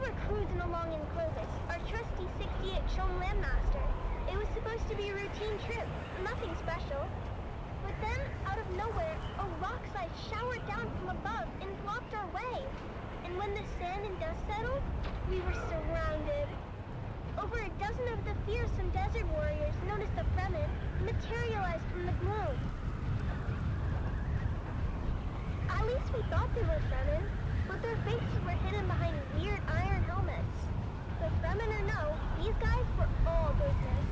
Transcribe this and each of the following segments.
were cruising along in Clovis, our trusty 68 Chom Landmaster. It was supposed to be a routine trip, nothing special. But then, out of nowhere, a rock slide showered down from above and blocked our way. And when the sand and dust settled, we were surrounded. Over a dozen of the fearsome desert warriors, known as the Fremen, materialized from the gloom. At least we thought they were Fremen, but their faces were hidden behind weird iron helmets. The Fremen or no, these guys were all business.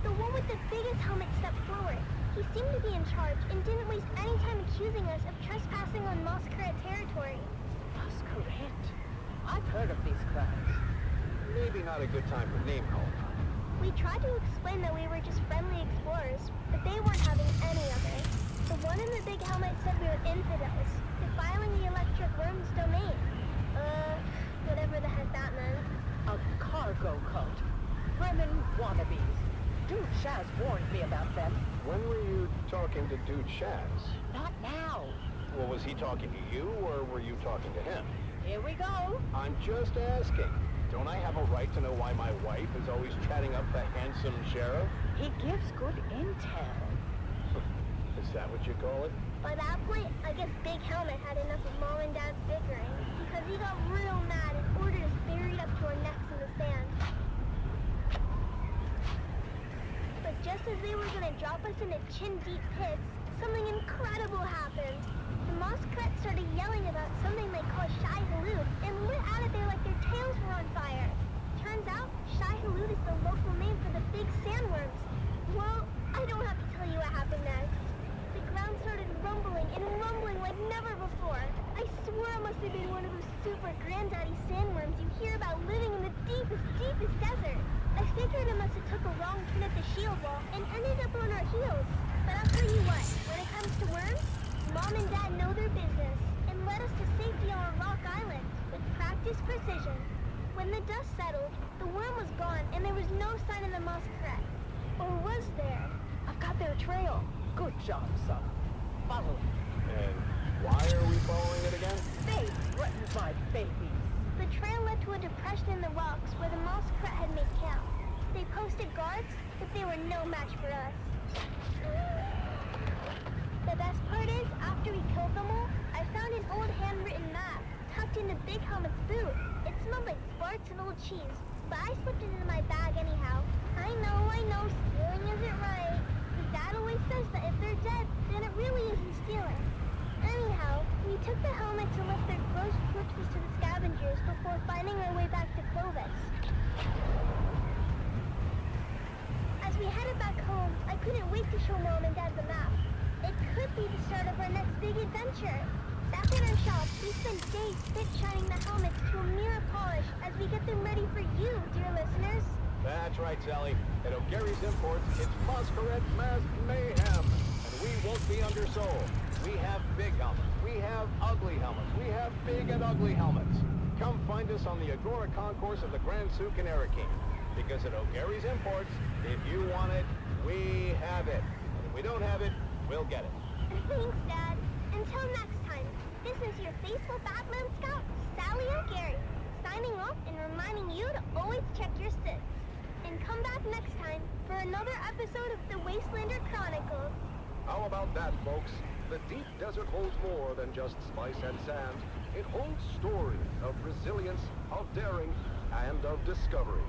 The one with the biggest helmet stepped forward. He seemed to be in charge and didn't waste any time accusing us of trespassing on Masquerade territory. Masquerade? I've heard of these crimes. Maybe not a good time for name calling. We tried to explain that we were just friendly explorers, but they weren't having any of it. The one in the big helmet said we were infidels, defiling the electric worm's domain. Whatever the heck that meant. A cargo cult. Fremen wannabes. Dude Shaz warned me about them. When were you talking to Dude Shaz? Not now. Well, was he talking to you, or were you talking to him? Here we go. I'm just asking. Don't I have a right to know why my wife is always chatting up the handsome sheriff? He gives good intel. Is that what you call it? By that point, I guess Big Helmet had enough of Mom and Dad's bickering, because he got real mad and ordered us buried up to our necks in the sand. But just as they were gonna drop us into chin-deep pits, something incredible happened. The Moskret started yelling about something they call Shai Hulud and lit out of there like their tails were on fire. Turns out, Shai Hulud is the local name for the big sandworms. Well, I don't have to tell you what happened next. The ground started rumbling and rumbling like never before. I swear it must have been one of those super granddaddy sandworms you hear about living in the deepest, deepest desert. I figured it must have took a wrong turn at the shield wall and ended up on our heels. But I'll tell you what, when it comes to worms, Mom and Dad know their business and led us to safety on a rock island with practiced precision. When the dust settled, the worm was gone and there was no sign of the Moskret. Or was there? I've got their trail. Good job, son. Follow it. And why are we following it again? They threatened my babies. The trail led to a depression in the rocks where the Moskret had made camp. They posted guards, but they were no match for us. The best part is, after we killed them all, I found an old handwritten map tucked into Big Helmet's boot. It smelled like farts and old cheese, but I slipped it into my bag anyhow. I know, stealing isn't right. But Dad always says that if they're dead, then it really isn't stealing. Anyhow, we took the helmets and left their gross corpses to the scavengers before finding our way back to Clovis. As we headed back home, I couldn't wait to show Mom and Dad the map. It could be the start of our next big adventure. Back at our shop, we spent days spit shining the helmets to a mirror polish as we get them ready for you, dear listeners. That's right, Sally. At O'Gary's Imports, it's Masquerade Mask Mayhem. And we won't be undersold. We have big helmets. We have ugly helmets. We have big and ugly helmets. Come find us on the Agora Concourse of the Grand Souk in Arakeen. Because at O'Gary's Imports, if you want it, we have it. And if we don't have it, we'll get it. Thanks, Dad. Until next time, this is your faithful Batman Scout, Sally O'Gary, signing off and reminding you to always check your sits. And come back next time for another episode of the Wastelander Chronicles. How about that, folks? The deep desert holds more than just spice and sand. It holds stories of resilience, of daring, and of discovery.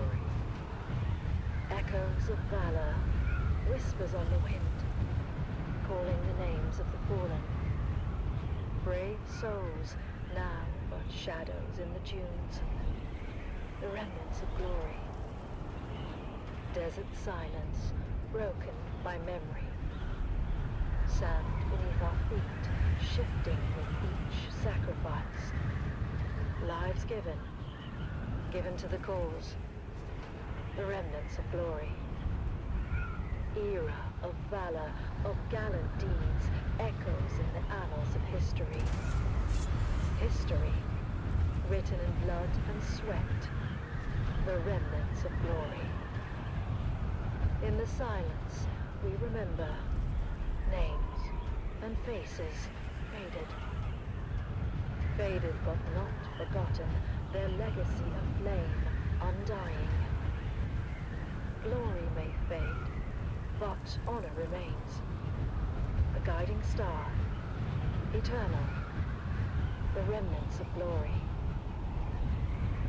glory. Echoes of valor, whispers on the wind, calling the names of the fallen. Brave souls, now but shadows in the dunes. The remnants of glory. Desert silence, broken by memory. Sand beneath our feet, shifting with each sacrifice. Lives given, given to the cause. The remnants of glory. Era of valor, of gallant deeds, echoes in the annals of history. History, written in blood and sweat. The remnants of glory. In the silence, we remember names and faces faded. Faded but not forgotten, their legacy a flame undying. Glory may fade, but honor remains. A guiding star, eternal, the remnants of glory.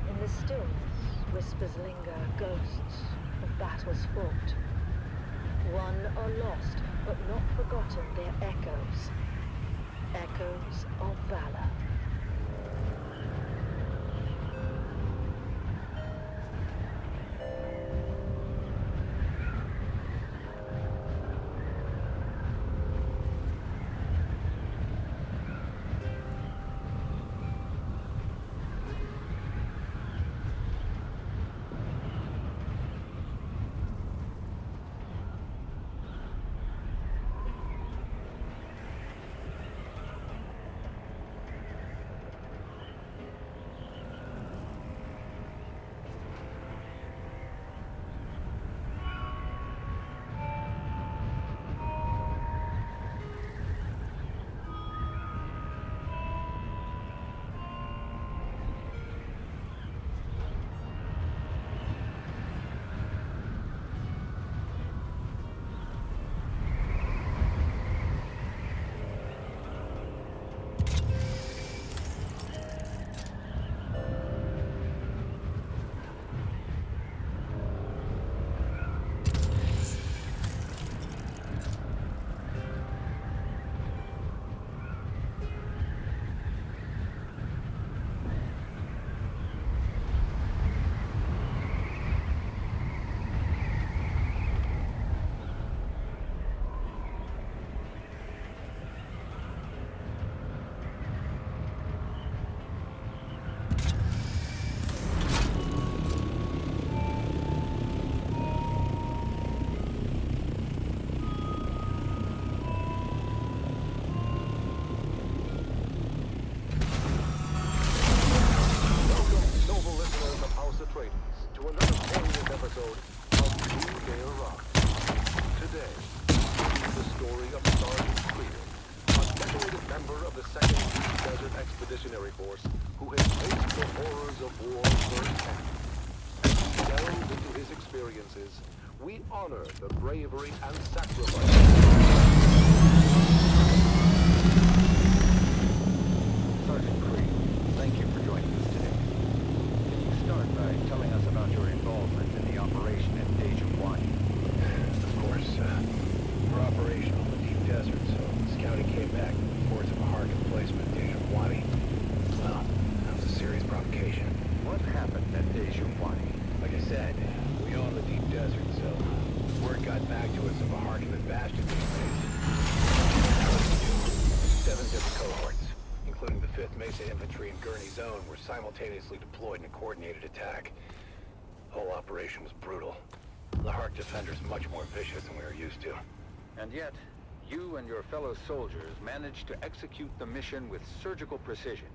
In the stillness, whispers linger, ghosts of battles fought. Won or lost, but not forgotten, their echoes. Echoes of valor. Expeditionary Force who has faced the horrors of war firsthand. As we delve into his experiences, we honor the bravery and sacrifice. Sergeant Creed, thank you for joining us today. Can you start by telling us about your involvement in the operation at Dune? Of course, we're operational in the deep desert, so scouting came back with reports of a hard emplacement at Dune. Well, that was a serious provocation. What happened at Dune? Like I said, we own the deep desert, so word got back to us of a Harkonnen bastion being raised. What did we do? 7 different cohorts, including the 5th Mesa Infantry and Gurney Zone, were simultaneously deployed in a coordinated attack. The whole operation was brutal. The Hark defenders much more vicious than we were used to. And yet, you and your fellow soldiers managed to execute the mission with surgical precision.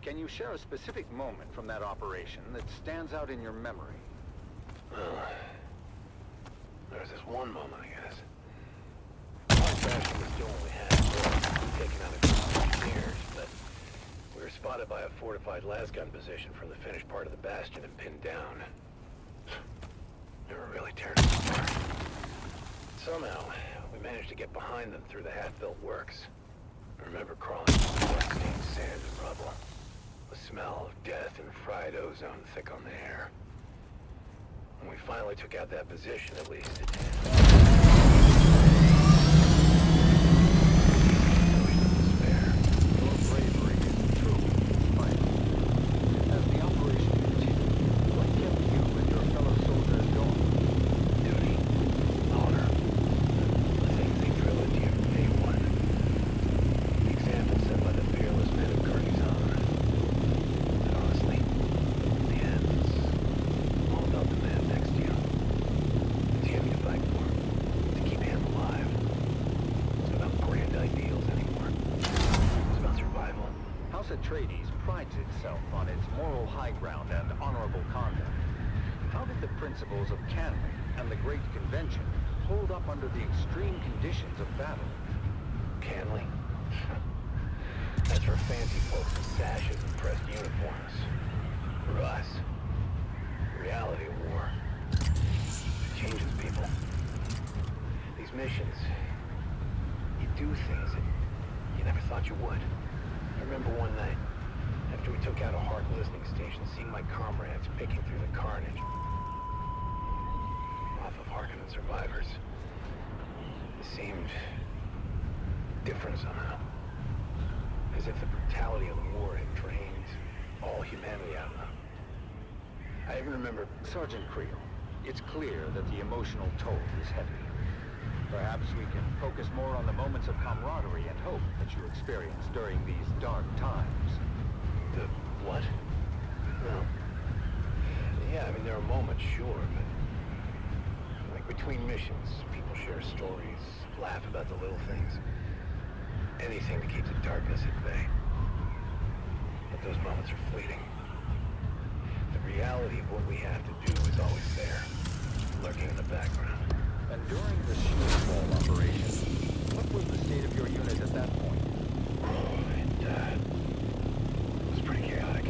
Can you share a specific moment from that operation that stands out in your memory? Well, there was this one moment, I guess. Our bastion was doing what we had to do, taking out a group of engineers, but we were spotted by a fortified lasgun position from the finished part of the bastion and pinned down. They were really tearing us apart. Somehow, we managed to get behind them through the half-built works. I remember crawling through the blood-stained sand and rubble. The smell of death and fried ozone thick on the air. finally took out that position, at least. Your bravery is truly inspiring. As the operation continued, what kept you and your fellow soldiers going? Duty, honor, the things they drill into you from day one. The example set by the fearless men of Garnison. And honestly, in the end, it's all about the man next to you. It's him you fight for, to keep him alive. It's about grand ideals anymore. It's about survival. House Atreides prides itself on its moral high ground and honorable conduct. How did the principles of Canley and the Great Convention hold up under the extreme conditions of battle? Canley? That's for fancy folks with sashes and pressed uniforms. For us, the reality of war, it changes people. These missions, you do things that you never thought you would. I remember one night, after we took out a Hark listening station, seeing my comrades picking through the carnage off of Harkonnen survivors. It seemed different somehow. As if the brutality of the war had drained all humanity out of them. I even remember... Sergeant Creel, it's clear that the emotional toll is heavy. Perhaps we can focus more on the moments of camaraderie and hope that you experienced during these dark times. The what? No. Yeah, I mean, there are moments, sure, but... like, between missions, people share stories, laugh about the little things. Anything to keep the darkness at bay. But those moments are fleeting. The reality of what we have to do is always there, lurking in the background. And during the shield wall operation, what was the state of your unit at that point? It was pretty chaotic.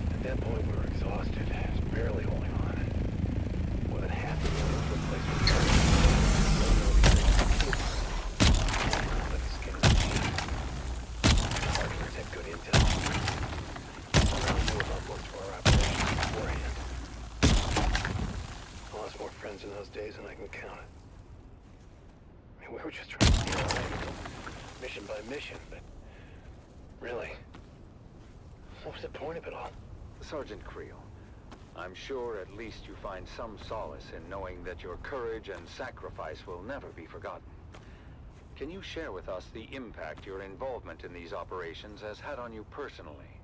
At that point, we were exhausted, barely holding on. More than half the unit took place with but the skin of the teeth. The Harkners had good intel. Somehow knew about most of our operations beforehand. I lost more friends in those days than I can count. I mean, we were just trying to steal our way, mission by mission, but really, what was the point of it all? Sergeant Creel, I'm sure at least you find some solace in knowing that your courage and sacrifice will never be forgotten. Can you share with us the impact your involvement in these operations has had on you personally?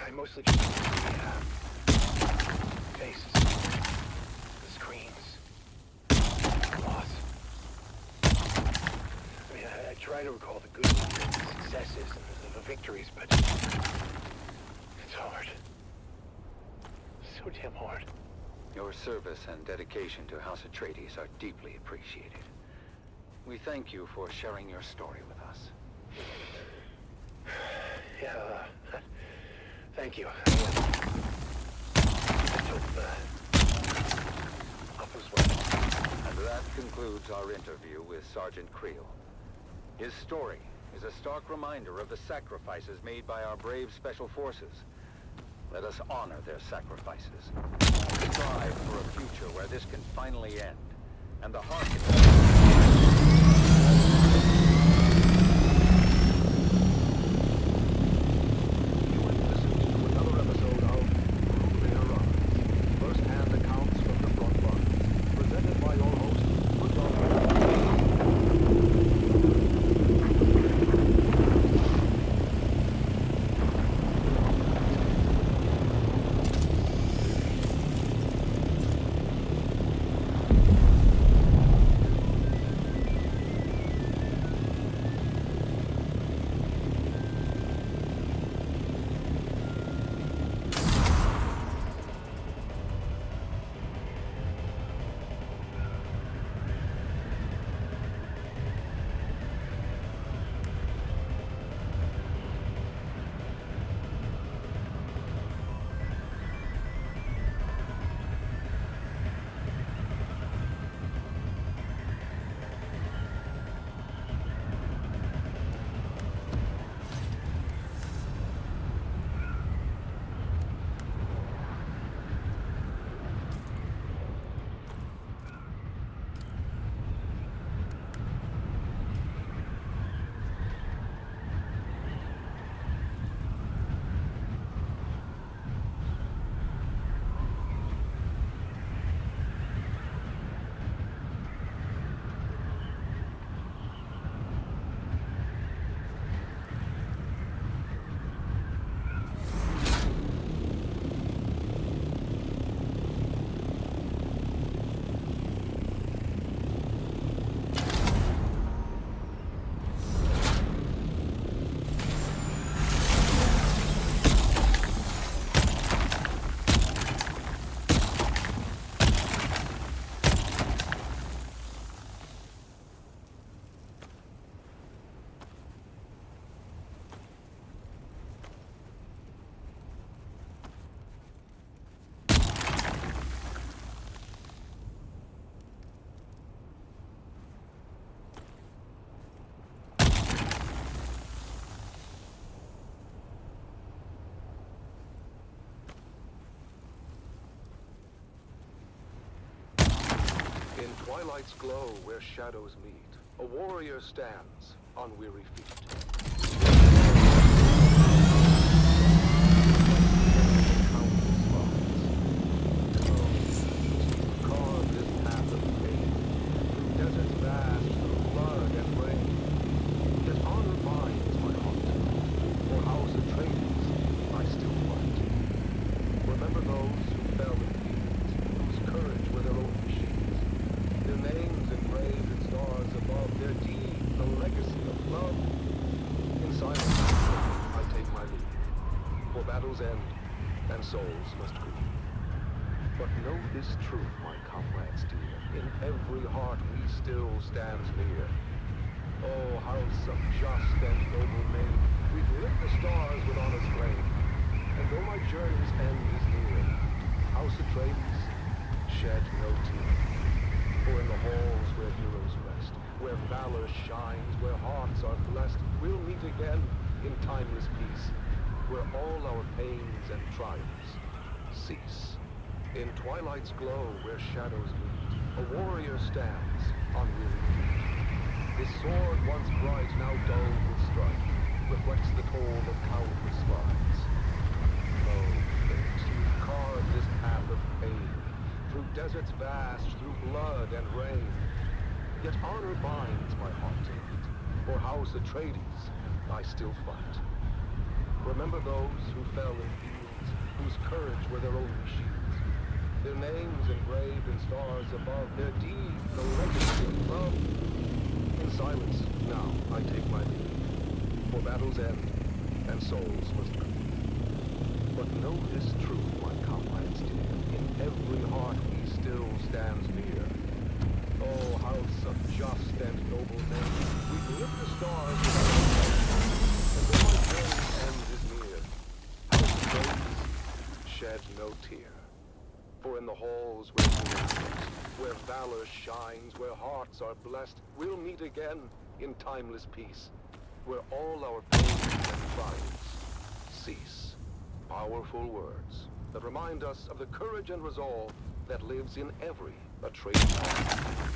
I mostly just the faces, the screens, the loss. I mean, I try to recall the good moments, the successes, and the victories, but it's hard. So damn hard. Your service and dedication to House Atreides are deeply appreciated. We thank you for sharing your story with us. Yeah, thank you. And that concludes our interview with Sergeant Creel. His story is a stark reminder of the sacrifices made by our brave special forces. Let us honor their sacrifices. Strive for a future where this can finally end, and the Harkonnens... twilight's glow where shadows meet, a warrior stands on weary feet. Carve this path of pain, through deserts vast, through blood and rain. Yet honor binds my heart, for house Atreides I still fight. Remember those who fell in fields, whose courage were their only shields. Their names engraved in stars above, their deeds the legacy of love. In silence, I take my leave, for battles end, and souls must grieve. But know this truth, my comrades dear, in every heart we still stand near. Oh, house of just and noble men, we've lit the stars with honor's flame. And though my journey's end is near, house Atreides, shed no tear. For in the halls where heroes rest, where valor shines, where hearts are blessed, we'll meet again in timeless peace, where all our pains and triumphs cease. In twilight's glow where shadows meet, a warrior stands on weary feet. His sword once bright, now dull with strife, reflects the toll of countless lives. Lo, fate, you've carved this path of pain, through deserts vast, through blood and rain. Yet honor binds my heart to it, for house Atreides I still fight. Remember those who fell in fields, whose courage were their only shields. Their names engraved in stars above, their deeds the legacy of love. In silence, now I take my leave, for battles end, and souls must grieve. But know this truth, my comrades dear, in every heart we still stand near. Oh, house of just and noble men, we've lit the stars with our light, and though my journey's end is near, house Atreides, shed no tear. For in the halls where heroes rest, where valor shines, where hearts are blessed, we'll meet again in timeless peace, where all our pains and triumphs cease. Powerful words that remind us of the courage and resolve that lives in every Atreides heart.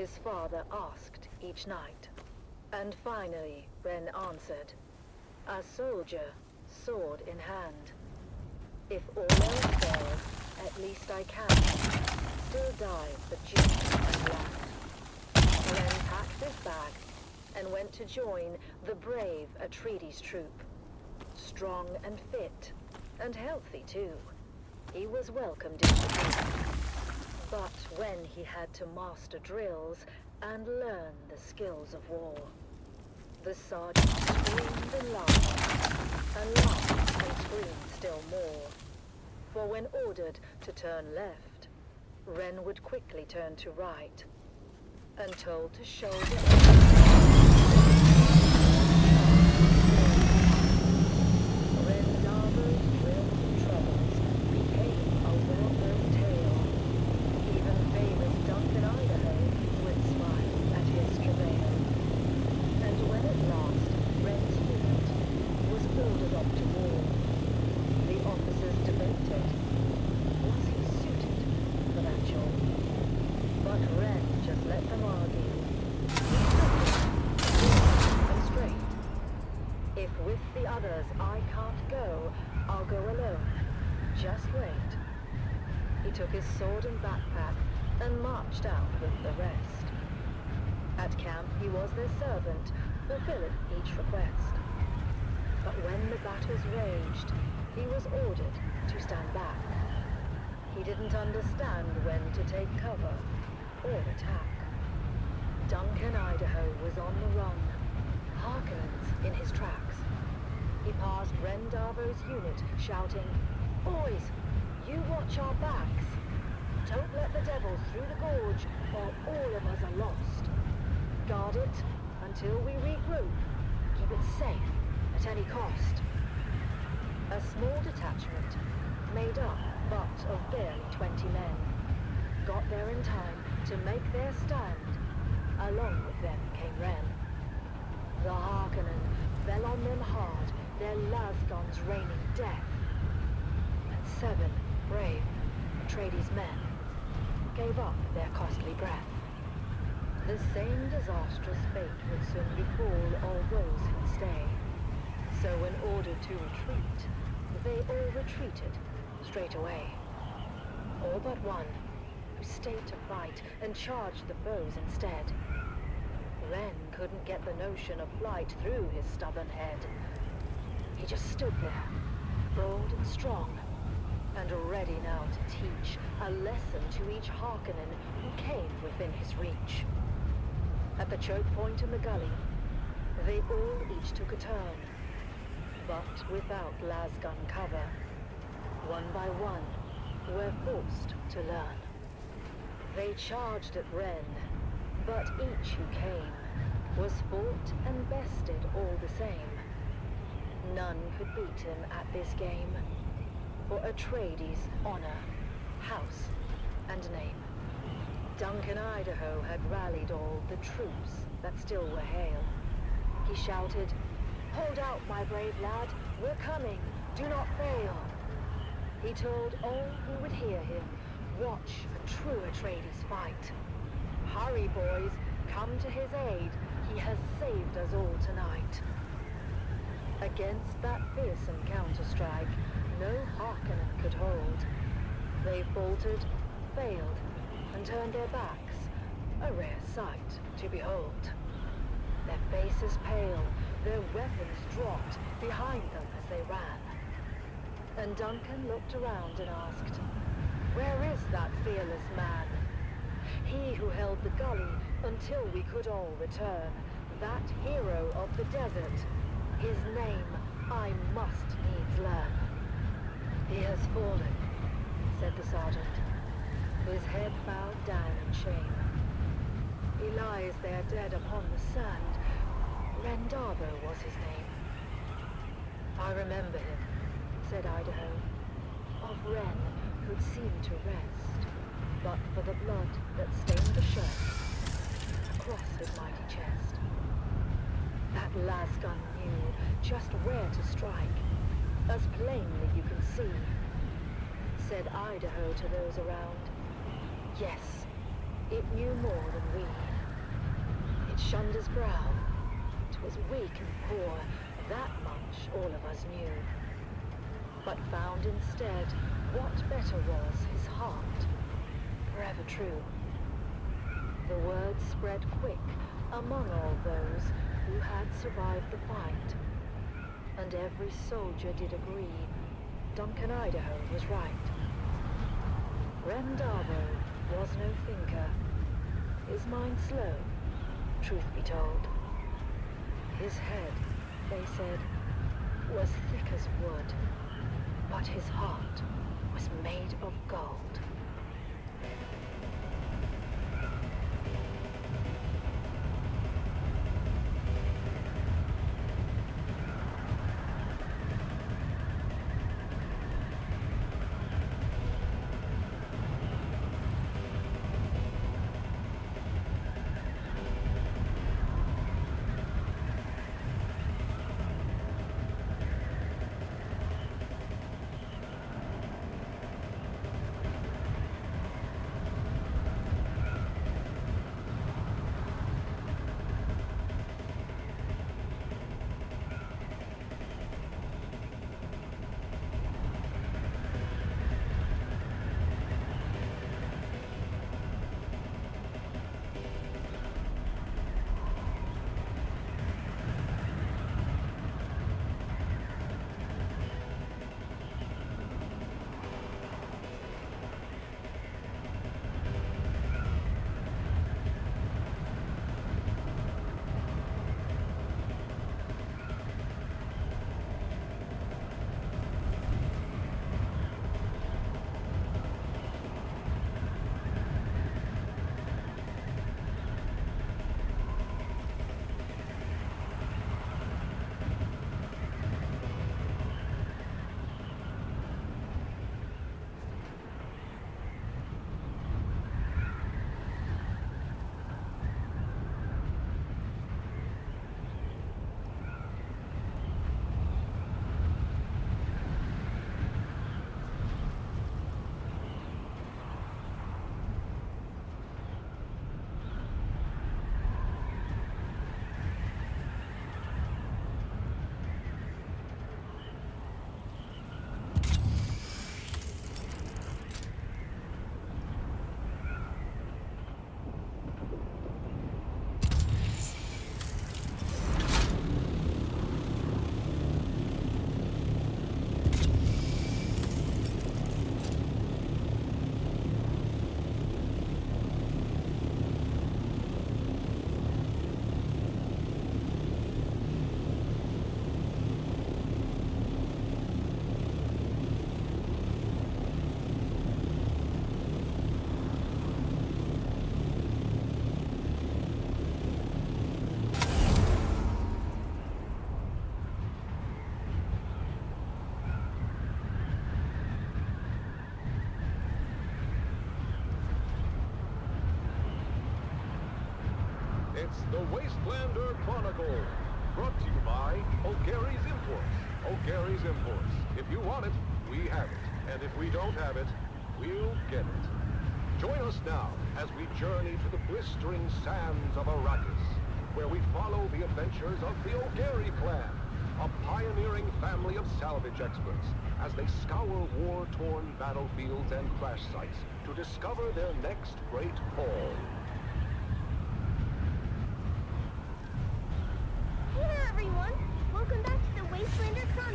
his father asked each night. And finally, Ren answered, "A soldier sword in hand. If all else fails, at least I can still die for duty and land. Ren packed his bag and went to join the brave Atreides troop. Strong and fit, and healthy too. He was welcomed into the group. But when he had to master drills and learn the skills of war, the sergeant screamed and laughed and screamed still more. For when ordered to turn left, Ren would quickly turn to right, and told to shoulder Rendarver's drills and troubles became a well-known tale. Even famous Duncan Idaho would smile at his travail. And when at last Ren's unit was ordered off to war, the officers debated, was he suited for that job? But Ren just let them argue. And straight. If with the others I can't go, I'll go alone. Just wait. He took his sword and backpack and marched out with the rest. At camp he was their servant, fulfilling each request. But when the battles raged, he was ordered to stand back. He didn't understand when to take cover or attack. Duncan Idaho was on the run, Harkonnens in his tracks. He passed Rendarvo's unit, shouting, "Boys, you watch our backs. Don't let the devils through the gorge, or all of us are lost. Guard it until we regroup. Keep it safe at any cost." A small detachment, made up but of barely 20 men, got there in time to make their stand. Along with them came Ren. The Harkonnen fell on them hard, their lasguns raining death. And 7 brave Atreides men gave up their costly breath. The same disastrous fate would soon befall all those who'd stay. So when ordered to retreat, they all retreated straight away. All but one, who stayed to fight and charged the foes instead. Ren couldn't get the notion of flight through his stubborn head. He just stood there, broad and strong, and ready now to teach a lesson to each Harkonnen who came within his reach. At the choke point in the gully, they all each took a turn, but without lasgun cover. One by one, were forced to learn. They charged at Ren, but each who came was fought and bested all the same. None could beat him at this game, for Atreides' honor, house, and name. Duncan Idaho had rallied all the troops that still were hale. He shouted, "Hold out, my brave lad, we're coming, do not fail." He told all who would hear him, watch a true Atreides fight. "Hurry, boys, come to his aid, he has saved us all tonight." Against that fearsome counter-strike, no Harkonnen could hold. They faltered, failed, and turned their backs, a rare sight to behold. Their faces pale, their weapons dropped behind them as they ran. And Duncan looked around and asked, "Where is that fearless man? He who held the gully until we could all return, that hero of the desert. His name I must needs learn." "He has fallen," said the sergeant, his head bowed down in shame. "He lies there dead upon the sand. Rendarvo was his name." "I remember him," said Idaho, "of Ren who'd seemed to rest, but for the blood that stained the shirt across his mighty chest. That lasgun knew just where to strike, as plainly you can see," said Idaho to those around. "Yes, it knew more than we. It shunned his brow. It was weak and poor, That much all of us knew. But found instead what better was his heart, forever true. The word spread quick among all those who had survived the fight. And every soldier did agree Duncan Idaho was right. Rem Darbo was no thinker. His mind slow, truth be told. His head, they said, was thick as wood, but his heart was made of gold. It's the Wastelander Chronicle, brought to you by O'Gary's Imports. O'Gary's Imports. If you want it, we have it. And if we don't have it, we'll get it. Join us now as we journey to the blistering sands of Arrakis, where we follow the adventures of the O'Gary clan, a pioneering family of salvage experts, as they scour war-torn battlefields and crash sites to discover their next great haul. Hey there, everyone! Welcome back to the Wastelander Chronicle.